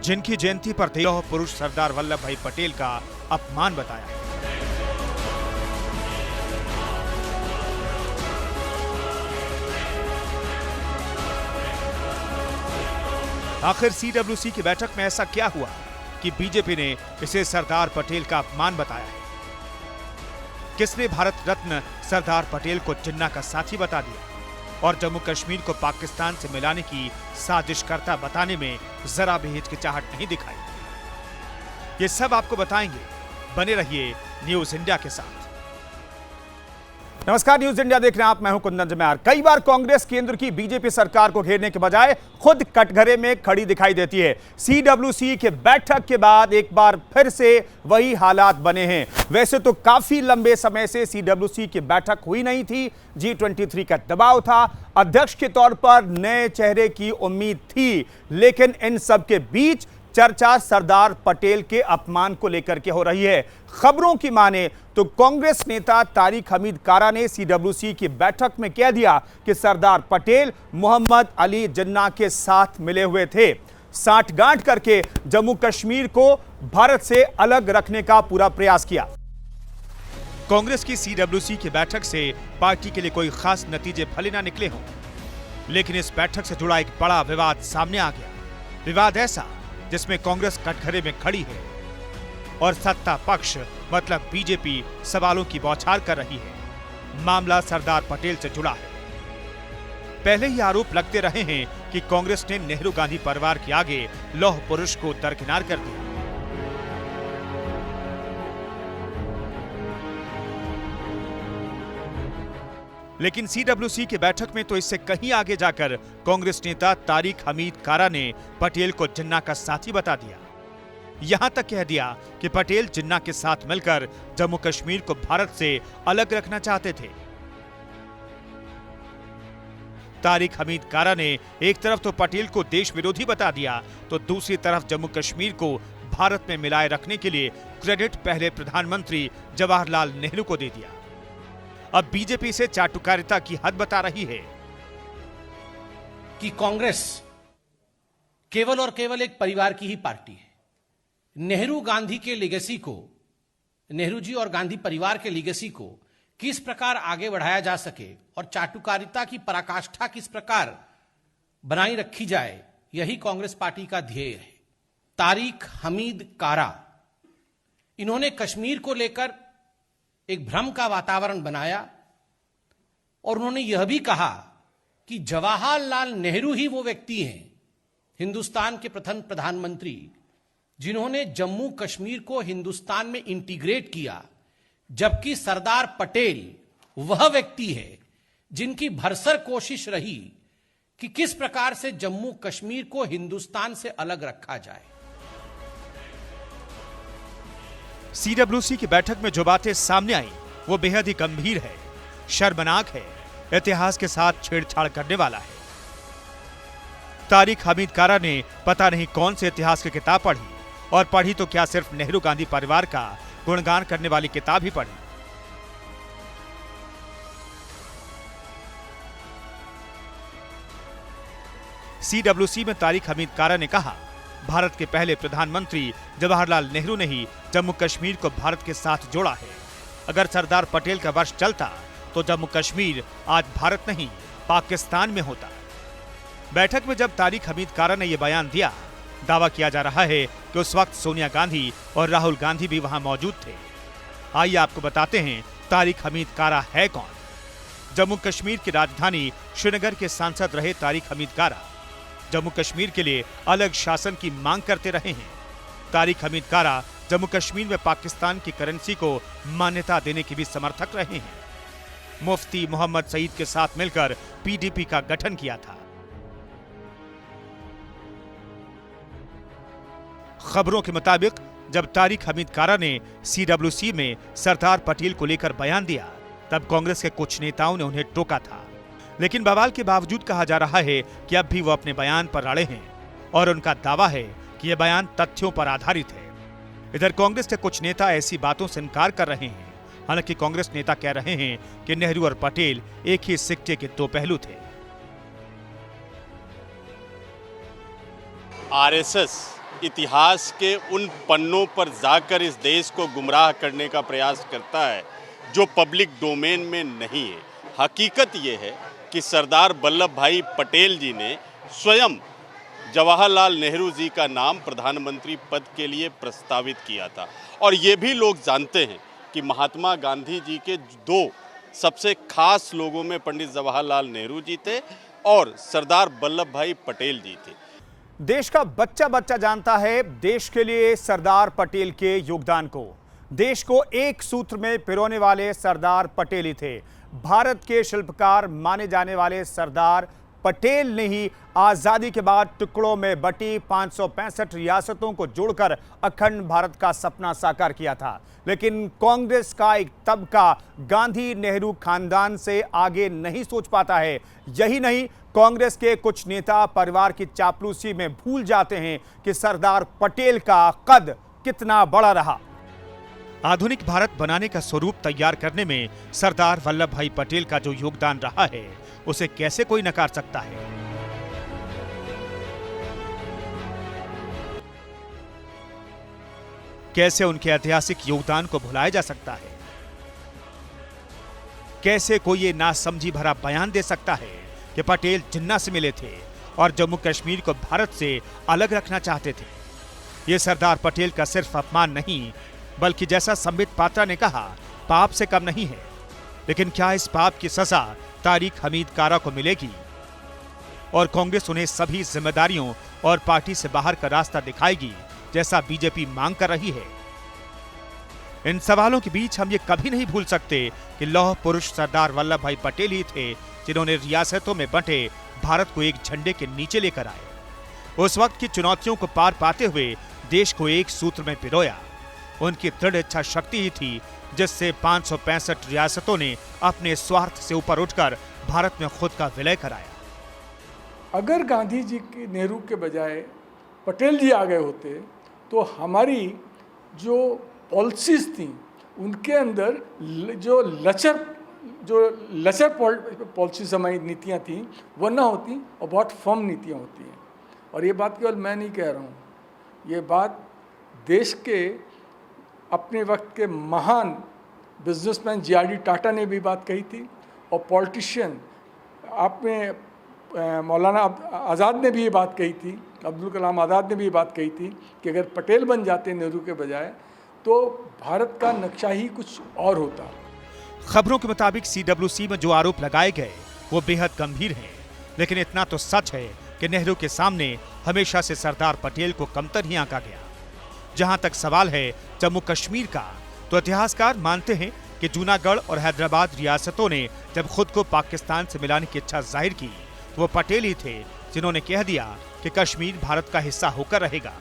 जिनकी जयंती पर लौह पुरुष सरदार वल्लभ भाई पटेल का अपमान बताया। आखिर सीडब्ल्यूसी की बैठक में ऐसा क्या हुआ कि बीजेपी ने इसे सरदार पटेल का अपमान बताया है? किसने भारत रत्न सरदार पटेल को जिन्ना का साथी बता दिया और जम्मू कश्मीर को पाकिस्तान से मिलाने की साजिशकर्ता बताने में जरा भी हिचकिचाहट नहीं दिखाई? ये सब आपको बताएंगे, बने रहिए न्यूज इंडिया के साथ। नमस्कार, न्यूज इंडिया देख रहे हैं आप, मैं हूं कुंदन जम्यार। कई बार कांग्रेस केंद्र की बीजेपी सरकार को घेरने के बजाय खुद कटघरे में खड़ी दिखाई देती है। सीडब्ल्यूसी के बैठक के बाद एक बार फिर से वही हालात बने हैं। वैसे तो काफी लंबे समय से सीडब्ल्यूसी की बैठक हुई नहीं थी। G23 का दबाव था, अध्यक्ष के तौर पर नए चेहरे की उम्मीद थी, लेकिन इन सब के बीच चर्चा सरदार पटेल के अपमान को लेकर के हो रही है। खबरों की माने तो कांग्रेस नेता तारिक हमीद कारा ने सीडब्ल्यूसी की बैठक में कह दिया कि सरदार पटेल मोहम्मद अली जिन्ना के साथ मिले हुए थे। साठगांठ करके जम्मू कश्मीर को भारत से अलग रखने का पूरा प्रयास किया। कांग्रेस की सीडब्ल्यूसी की बैठक से पार्टी के लिए कोई खास नतीजे भले ना निकले हों, लेकिन इस बैठक से जुड़ा एक बड़ा विवाद सामने आ गया। विवाद ऐसा जिसमें कांग्रेस कटघरे में खड़ी है और सत्ता पक्ष मतलब बीजेपी सवालों की बौछार कर रही है। मामला सरदार पटेल से जुड़ा है। पहले ही आरोप लगते रहे हैं कि कांग्रेस ने नेहरू गांधी परिवार के आगे लौह पुरुष को दरकिनार कर दिया। लेकिन सीडब्ल्यूसी की बैठक में तो इससे कहीं आगे जाकर कांग्रेस नेता तारिक हमीद कारा ने पटेल को जिन्ना का साथी बता दिया। यहां तक कह दिया कि पटेल जिन्ना के साथ मिलकर जम्मू कश्मीर को भारत से अलग रखना चाहते थे। तारिक हमीद कारा ने एक तरफ तो पटेल को देश विरोधी बता दिया, तो दूसरी तरफ जम्मू कश्मीर को भारत में मिलाए रखने के लिए क्रेडिट पहले प्रधानमंत्री जवाहरलाल नेहरू को दे दिया। अब बीजेपी से चाटुकारिता की हद बता रही है कि कांग्रेस केवल और केवल एक परिवार की ही पार्टी है। नेहरू गांधी के लेगेसी को, नेहरू जी और गांधी परिवार के लेगेसी को किस प्रकार आगे बढ़ाया जा सके और चाटुकारिता की पराकाष्ठा किस प्रकार बनाई रखी जाए, यही कांग्रेस पार्टी का ध्येय है। तारिक हमीद कारा, इन्होंने कश्मीर को लेकर एक भ्रम का वातावरण बनाया और उन्होंने यह भी कहा कि जवाहरलाल नेहरू ही वो व्यक्ति हैं, हिंदुस्तान के प्रथम प्रधानमंत्री, जिन्होंने जम्मू कश्मीर को हिंदुस्तान में इंटीग्रेट किया, जबकि सरदार पटेल वह व्यक्ति है जिनकी भरसक कोशिश रही कि किस प्रकार से जम्मू कश्मीर को हिंदुस्तान से अलग रखा जाए। सीडब्ल्यूसी की बैठक में जो बातें सामने आई वो बेहद ही गंभीर है, शर्मनाक है, इतिहास के साथ छेड़छाड़ करने वाला है। तारिक हमीद कारा ने पता नहीं कौन से इतिहास की किताब पढ़ी, और पढ़ी तो क्या सिर्फ नेहरू गांधी परिवार का गुणगान करने वाली किताब ही पढ़ी। सीडब्ल्यूसी में तारिक हमीद कारा ने कहा, भारत के पहले प्रधानमंत्री जवाहरलाल नेहरू ने ही जम्मू कश्मीर को भारत के साथ जोड़ा है। अगर सरदार पटेल का वर्ष चलता तो जम्मू कश्मीर आज भारत नहीं पाकिस्तान में होता। बैठक में जब तारिक हमीद कारा ने यह बयान दिया, दावा किया जा रहा है कि उस वक्त सोनिया गांधी और राहुल गांधी भी वहां मौजूद थे। आइए आपको बताते हैं तारिक हमीद कारा है कौन। जम्मू कश्मीर की राजधानी श्रीनगर के सांसद रहे तारिक हमीद कारा जम्मू कश्मीर के लिए अलग शासन की मांग करते रहे हैं। तारिक हमीद कारा जम्मू कश्मीर में पाकिस्तान की करेंसी को मान्यता देने के भी समर्थक रहे हैं। मुफ्ती मोहम्मद सईद के साथ मिलकर पीडीपी का गठन किया था। खबरों के मुताबिक जब तारिक हमीद कारा ने सीडब्ल्यूसी में सरदार पटेल को लेकर बयान दिया, तब कांग्रेस के कुछ नेताओं ने उन्हें टोका था, लेकिन बवाल के बावजूद कहा जा रहा है कि अब भी वो अपने बयान पर अड़े हैं और उनका दावा है कि यह बयान तथ्यों पर आधारित है। इधर कांग्रेस के कुछ नेता ऐसी बातों से इनकार कर रहे हैं। हालांकि कांग्रेस नेता कह रहे हैं कि नेहरू और पटेल एक ही सिक्के के दो पहलू थे। आरएसएस इतिहास के उन पन्नों पर जाकर इस देश को गुमराह करने का प्रयास करता है जो पब्लिक डोमेन में नहीं है। हकीकत ये है कि सरदार वल्लभ भाई पटेल जी ने स्वयं जवाहरलाल नेहरू जी का नाम प्रधानमंत्री पद के लिए प्रस्तावित किया था। और ये भी लोग जानते हैं कि महात्मा गांधी जी के दो सबसे खास लोगों में पंडित जवाहरलाल नेहरू जी थे और सरदार वल्लभ भाई पटेल जी थे। देश का बच्चा बच्चा जानता है देश के लिए सरदार पटेल के योगदान को। देश को एक सूत्र में पिरोने वाले सरदार पटेल ही थे। भारत के शिल्पकार माने जाने वाले सरदार पटेल ने ही आजादी के बाद टुकड़ों में बटी 565 रियासतों को जोड़कर अखंड भारत का सपना साकार किया था। लेकिन कांग्रेस का एक तबका गांधी नेहरू खानदान से आगे नहीं सोच पाता है। यही नहीं, कांग्रेस के कुछ नेता परिवार की चापलूसी में भूल जाते हैं कि सरदार पटेल का कद कितना बड़ा रहा। आधुनिक भारत बनाने का स्वरूप तैयार करने में सरदार वल्लभ भाई पटेल का जो योगदान रहा है, उसे कैसे कोई नकार सकता है। कैसे उनके ऐतिहासिक योगदान को भुलाया जा सकता है। कैसे कोई ये नासमझी भरा बयान दे सकता है कि पटेल जिन्ना से मिले थे और जम्मू कश्मीर को भारत से अलग रखना चाहते थे। ये सरदार पटेल का सिर्फ अपमान नहीं, बल्कि जैसा संबित पात्रा ने कहा, पाप से कम नहीं है। लेकिन क्या इस पाप की सजा तारिक हमीद कारा को मिलेगी और कांग्रेस उन्हें सभी जिम्मेदारियों और पार्टी से बाहर का रास्ता दिखाएगी जैसा बीजेपी मांग कर रही है? इन सवालों के बीच हम ये कभी नहीं भूल सकते कि लौह पुरुष सरदार वल्लभ भाई पटेल ही थे जिन्होंने रियासतों में बंटे भारत को एक झंडे के नीचे लेकर आए। उस वक्त की चुनौतियों को पार पाते हुए देश को एक सूत्र में पिरोया। उनकी दृढ़ इच्छा शक्ति ही थी जिससे 565 रियासतों ने अपने स्वार्थ से ऊपर उठकर भारत में खुद का विलय कराया। अगर गांधी जी के नेहरू के बजाय पटेल जी आ गए होते तो हमारी जो पॉलिसीज थी उनके अंदर जो लचर पॉलिसीज हमारी नीतियाँ थी वो ना होती और बहुत फर्म नीतियाँ होती हैं। और ये बात केवल मैं नहीं कह रहा हूँ, ये बात देश के अपने वक्त के महान बिजनेसमैन जे.आर.डी. टाटा ने भी बात कही थी और पॉलिटिशियन आपने मौलाना आज़ाद ने भी ये बात कही थी, अब्दुल कलाम आज़ाद ने भी ये बात कही थी कि अगर पटेल बन जाते नेहरू के बजाय तो भारत का नक्शा ही कुछ और होता। खबरों के मुताबिक CWC में जो आरोप लगाए गए वो बेहद गंभीर हैं, लेकिन इतना तो सच है कि नेहरू के सामने हमेशा से सरदार पटेल को कमतर ही आंका गया। जहां तक सवाल है जम्मू कश्मीर का, तो इतिहासकार मानते हैं कि जूनागढ़ और हैदराबाद रियासतों ने जब खुद को पाकिस्तान से मिलाने की इच्छा जाहिर की तो वो पटेल ही थे जिन्होंने कह दिया कि कश्मीर भारत का हिस्सा होकर रहेगा।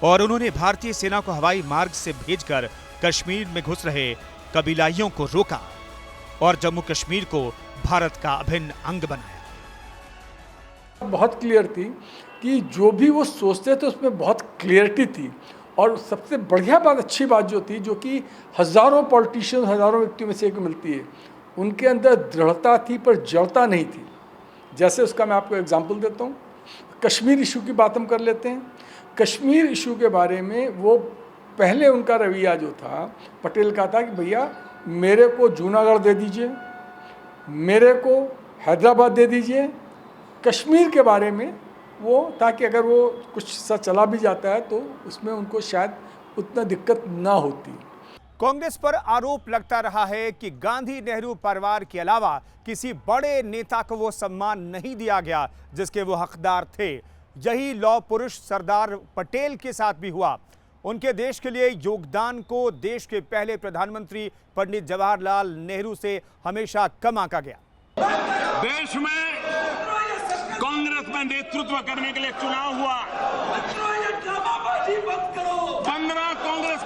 और उन्होंने भारतीय सेना को हवाई मार्ग से भेजकर कश्मीर में घुस रहे कबीलाइयों को रोका और जम्मू कश्मीर को भारत का अभिन्न अंग बनाया। बहुत क्लियर थी कि जो भी वो सोचते थे उसमें बहुत क्लियरिटी थी। और सबसे बढ़िया बात, अच्छी बात जो थी, जो कि हज़ारों पॉलिटिशियन, हज़ारों व्यक्तियों में से एक मिलती है, उनके अंदर दृढ़ता थी पर जड़ता नहीं थी। जैसे उसका मैं आपको एग्जांपल देता हूँ। कश्मीर इशू की बात हम कर लेते हैं। कश्मीर इशू के बारे में वो पहले उनका रवैया जो था, पटेल का था कि भैया मेरे को जूनागढ़ दे दीजिए, मेरे को हैदराबाद दे दीजिए, कश्मीर के बारे में वो, ताकि अगर वो कुछ सा चला भी जाता है तो उसमें उनको शायद उतना दिक्कत ना होती। कांग्रेस पर आरोप लगता रहा है कि गांधी नेहरू परिवार के अलावा किसी बड़े नेता को वो सम्मान नहीं दिया गया जिसके वो हकदार थे। यही लौह पुरुष सरदार पटेल के साथ भी हुआ। उनके देश के लिए योगदान को देश के पहले प्रधानमंत्री पंडित जवाहरलाल नेहरू से हमेशा कम आंका गया। देश में कांग्रेस में नेतृत्व करने के लिए चुनाव हुआ। 15 कांग्रेस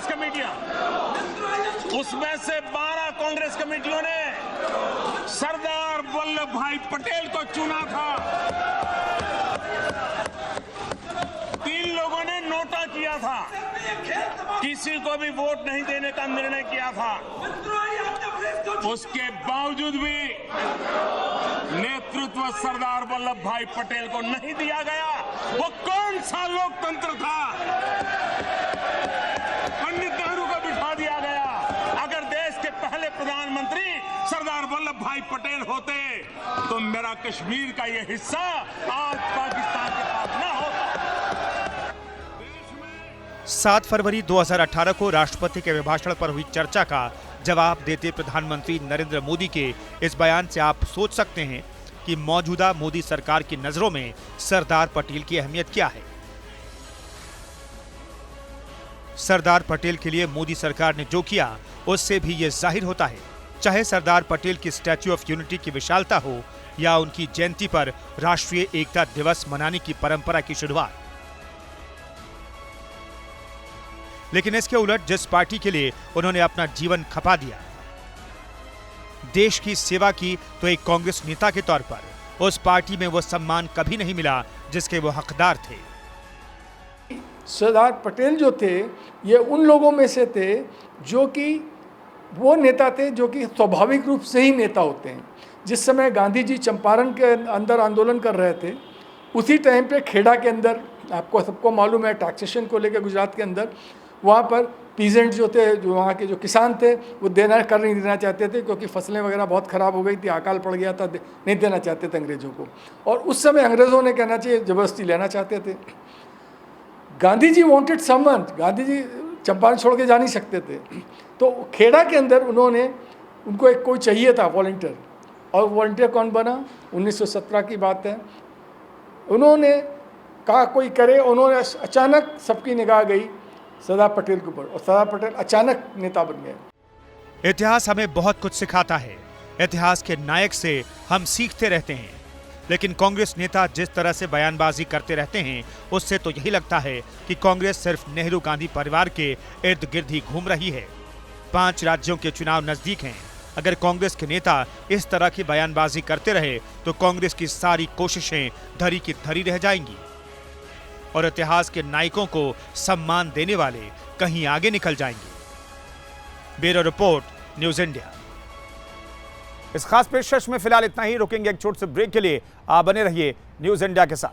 कमेटियां, उसमें से 12 कांग्रेस कमेटियों ने सरदार वल्लभ भाई पटेल को चुना था। 3 लोगों ने नोटा किया था, किसी को भी वोट नहीं देने का निर्णय किया था। उसके बावजूद भी नेतृत्व सरदार वल्लभ भाई पटेल को नहीं दिया गया। वो कौन सा लोकतंत्र था? पंडित नेहरू को बिठा दिया गया। अगर देश के पहले प्रधानमंत्री सरदार वल्लभ भाई पटेल होते तो मेरा कश्मीर का ये हिस्सा आज पाकिस्तान के पास न होता। 7 फरवरी 2018 को राष्ट्रपति के अभिभाषण पर हुई चर्चा का जवाब देते प्रधानमंत्री नरेंद्र मोदी के इस बयान से आप सोच सकते हैं कि मौजूदा मोदी सरकार की नजरों में सरदार पटेल की अहमियत क्या है। सरदार पटेल के लिए मोदी सरकार ने जो किया उससे भी यह जाहिर होता है। चाहे सरदार पटेल की स्टैच्यू ऑफ यूनिटी की विशालता हो या उनकी जयंती पर राष्ट्रीय एकता दिवस मनाने की परंपरा की शुरुआत। लेकिन इसके उलट जिस पार्टी के लिए उन्होंने अपना जीवन खपा दिया, देश की सेवा की, तो एक कांग्रेस नेता के तौर पर उस पार्टी में वो सम्मान कभी नहीं मिला जिसके वो हकदार थे। सरदार पटेल जो थे ये उन लोगों में से थे जो कि वो नेता थे जो कि स्वाभाविक रूप से ही नेता होते हैं। जिस समय गांधी जी चंपारण के अंदर आंदोलन कर रहे थे, उसी टाइम पे खेड़ा के अंदर, आपको सबको मालूम है, टैक्सेशन को लेकर गुजरात के अंदर वहाँ पर पीजेंट जो थे, जो वहाँ के जो किसान थे, वो नहीं देना चाहते थे क्योंकि फसलें वगैरह बहुत ख़राब हो गई थी, अकाल पड़ गया था, नहीं देना चाहते थे अंग्रेज़ों को। और उस समय अंग्रेज़ों ने कहना चाहिए ज़बरदस्ती लेना चाहते थे। गांधी जी वांटेड समवन, गांधी जी चंपारण छोड़ के जा नहीं सकते थे, तो खेड़ा के अंदर उनको एक कोई चाहिए था वॉलंटियर। और वॉलंटियर कौन बना? 1917 की बात है। उन्होंने कहा कोई करे, उन्होंने अचानक सबकी निगाह गई सरदार पटेल के ऊपर और सरदार पटेल अचानक नेता बन गए। इतिहास हमें बहुत कुछ सिखाता है। इतिहास के नायक से हम सीखते रहते हैं, लेकिन कांग्रेस नेता जिस तरह से बयानबाजी करते रहते हैं उससे तो यही लगता है कि कांग्रेस सिर्फ नेहरू गांधी परिवार के इर्द गिर्द ही घूम रही है। 5 राज्यों के चुनाव नजदीक हैं। अगर कांग्रेस के नेता इस तरह की बयानबाजी करते रहे तो कांग्रेस की सारी कोशिशें धरी की धरी रह जाएंगी और इतिहास के नायकों को सम्मान देने वाले कहीं आगे निकल जाएंगे। Bureau report, news India. इस खास पेशकश में फिलहाल इतना ही। रुकेंगे एक छोटे से ब्रेक के लिए। आप बने रहिए न्यूज़ इंडिया के साथ।